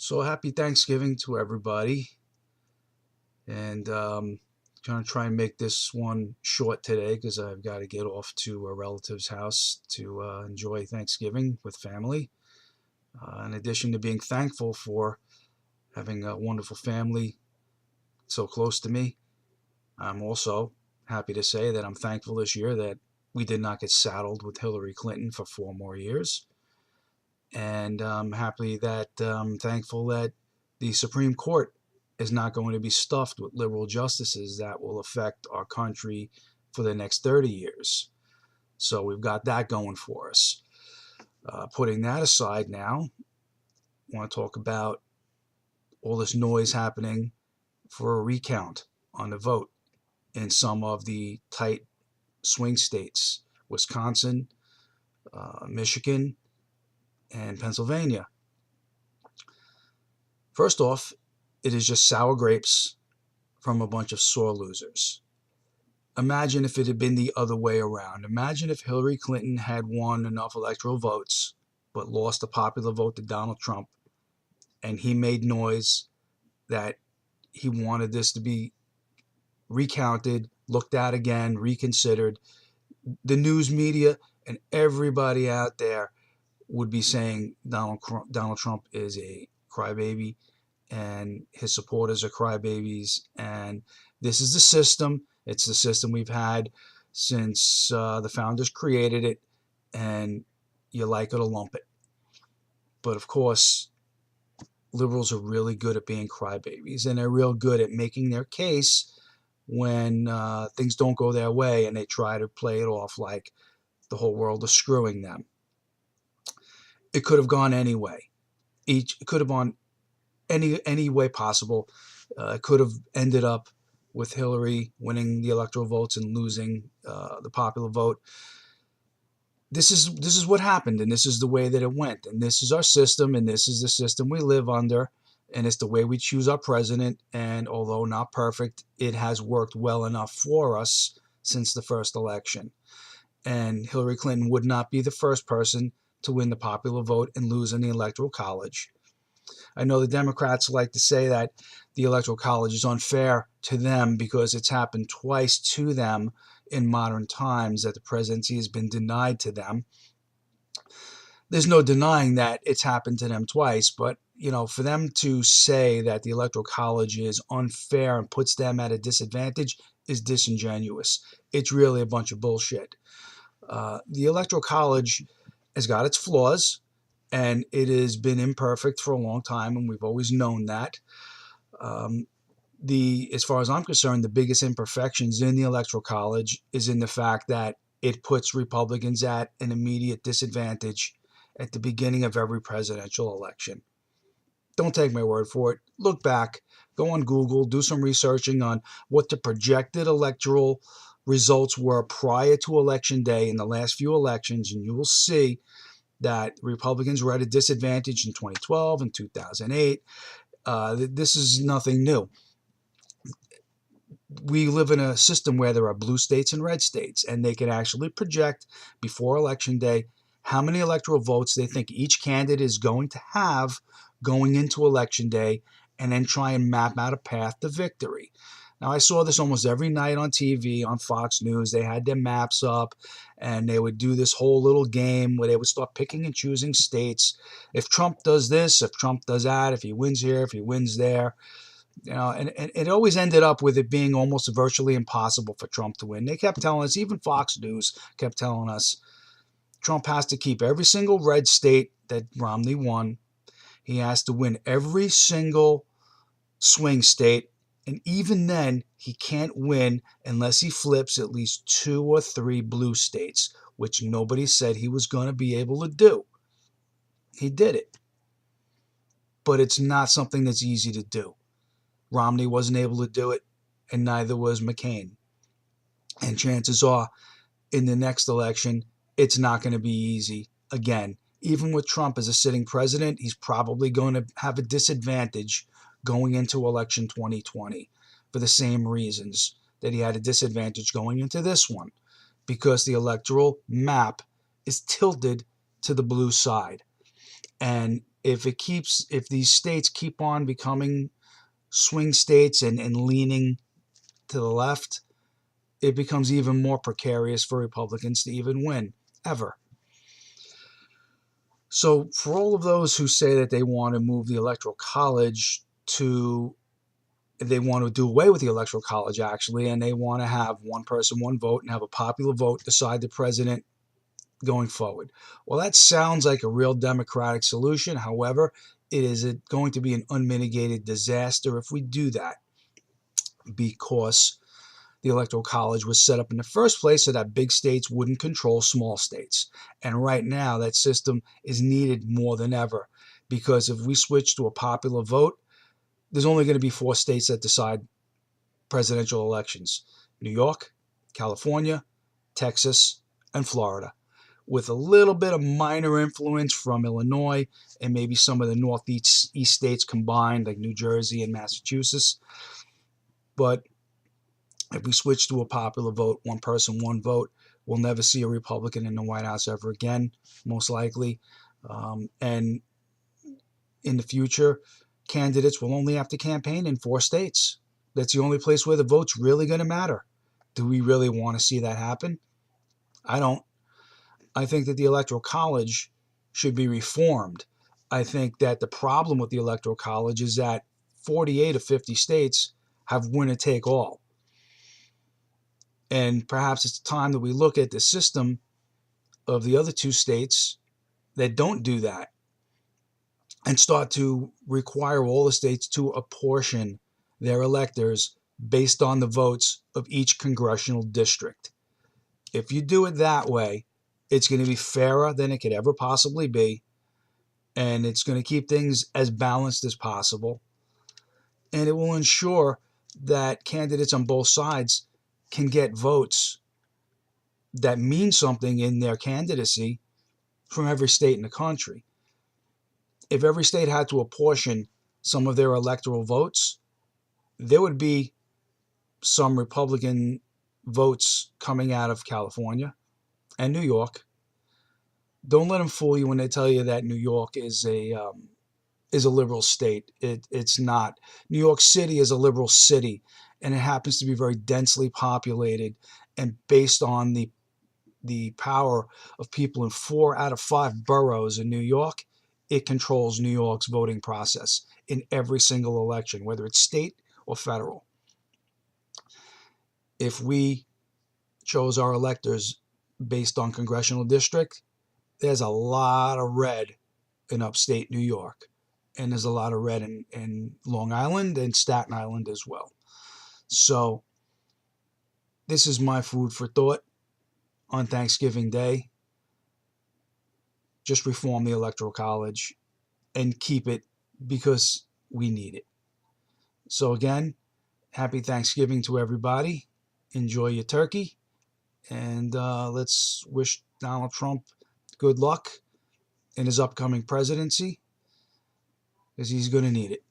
So happy Thanksgiving to everybody. And Gonna try and make this one short today because I've got to get off to a relative's house to enjoy Thanksgiving with family. In addition to being thankful for having a wonderful family so close to me, I'm also happy to say that I'm thankful this year that we did not get saddled with Hillary Clinton for 4 more years. And I'm thankful that the Supreme Court is not going to be stuffed with liberal justices that will affect our country for the next 30 years. So we've got that going for us. Putting that aside now, I want to talk about all this noise happening for a recount on the vote in some of the tight swing states, Wisconsin, Michigan, and Pennsylvania. First off, it is just sour grapes from a bunch of sore losers. Imagine if it had been the other way around. Imagine if Hillary Clinton had won enough electoral votes but lost the popular vote to Donald Trump, and he made noise that he wanted this to be recounted, looked at again, reconsidered. The news media and everybody out there would be saying Donald Trump is a crybaby and his supporters are crybabies. And this is the system. It's the system we've had since the founders created it, and you like it or lump it. But of course, liberals are really good at being crybabies, and they're real good at making their case when things don't go their way, and they try to play it off like the whole world is screwing them. It could have gone any way. It could have gone any way possible. It could have ended up with Hillary winning the electoral votes and losing the popular vote. This is what happened, and this is the way that it went, and this is our system, and this is the system we live under, and it's the way we choose our president. And although not perfect, it has worked well enough for us since the first election. And Hillary Clinton would not be the first person to win the popular vote and lose in the Electoral College. I know the Democrats like to say that the Electoral College is unfair to them because it's happened twice to them in modern times that the presidency has been denied to them. There's no denying that it's happened to them twice, but for them to say that the Electoral College is unfair and puts them at a disadvantage is disingenuous. It's really a bunch of bullshit. The Electoral College has got its flaws, and it has been imperfect for a long time, and we've always known that. As far as I'm concerned, the biggest imperfections in the Electoral College is in the fact that it puts Republicans at an immediate disadvantage at the beginning of every presidential election. Don't take my word for it. Look back, go on Google, do some researching on what the projected electoral results were prior to Election Day in the last few elections, and you will see that Republicans were at a disadvantage in 2012 and 2008. This is nothing new. We live in a system where there are blue states and red states, and they can actually project before Election Day how many electoral votes they think each candidate is going to have going into Election Day, and then try and map out a path to victory. Now, I saw this almost every night on TV, on Fox News. They had their maps up, and they would do this whole little game where they would start picking and choosing states. If Trump does this, if Trump does that, if he wins here, if he wins there. And it always ended up with it being almost virtually impossible for Trump to win. They kept telling us, even Fox News kept telling us, Trump has to keep every single red state that Romney won. He has to win every single swing state. And even then, he can't win unless he flips at least 2 or 3 blue states, which nobody said he was going to be able to do. He did it. But it's not something that's easy to do. Romney wasn't able to do it, and neither was McCain. And chances are, in the next election, it's not going to be easy again. Even with Trump as a sitting president, he's probably going to have a disadvantage going into election 2020 for the same reasons that he had a disadvantage going into this one, because the electoral map is tilted to the blue side. And if these states keep on becoming swing states and leaning to the left, it becomes even more precarious for Republicans to even win, ever. So for all of those who say that they want to move the Electoral College they want to do away with the Electoral College, actually, and they want to have one person, one vote, and have a popular vote decide the president going forward. Well, that sounds like a real democratic solution. However, it is going to be an unmitigated disaster if we do that, because the Electoral College was set up in the first place so that big states wouldn't control small states. And right now, that system is needed more than ever, because if we switch to a popular vote, there's only going to be 4 states that decide presidential elections: New York, California, Texas, and Florida, with a little bit of minor influence from Illinois and maybe some of the northeast states combined, like New Jersey and Massachusetts. But if we switch to a popular vote, one person, one vote, we'll never see a Republican in the White House ever again, most likely. And in the future, candidates will only have to campaign in 4 states. That's the only place where the vote's really going to matter. Do we really want to see that happen? I don't. I think that the Electoral College should be reformed. I think that the problem with the Electoral College is that 48 of 50 states have winner take all. And perhaps it's time that we look at the system of the other 2 states that don't do that and start to require all the states to apportion their electors based on the votes of each congressional district. If you do it that way, it's going to be fairer than it could ever possibly be, and it's going to keep things as balanced as possible, and it will ensure that candidates on both sides can get votes that mean something in their candidacy from every state in the country. If every state had to apportion some of their electoral votes, there would be some Republican votes coming out of California and New York. Don't let them fool you when they tell you that New York is a liberal state. It's not. New York City is a liberal city, and it happens to be very densely populated, and based on the power of people in 4 out of 5 boroughs in New York, it controls New York's voting process in every single election, whether it's state or federal. If we chose our electors based on congressional district, there's a lot of red in upstate New York, and there's a lot of red in Long Island and Staten Island as well. So this is my food for thought on Thanksgiving Day. Just reform the Electoral College and keep it, because we need it. So again, happy Thanksgiving to everybody. Enjoy your turkey, and let's wish Donald Trump good luck in his upcoming presidency, because he's going to need it.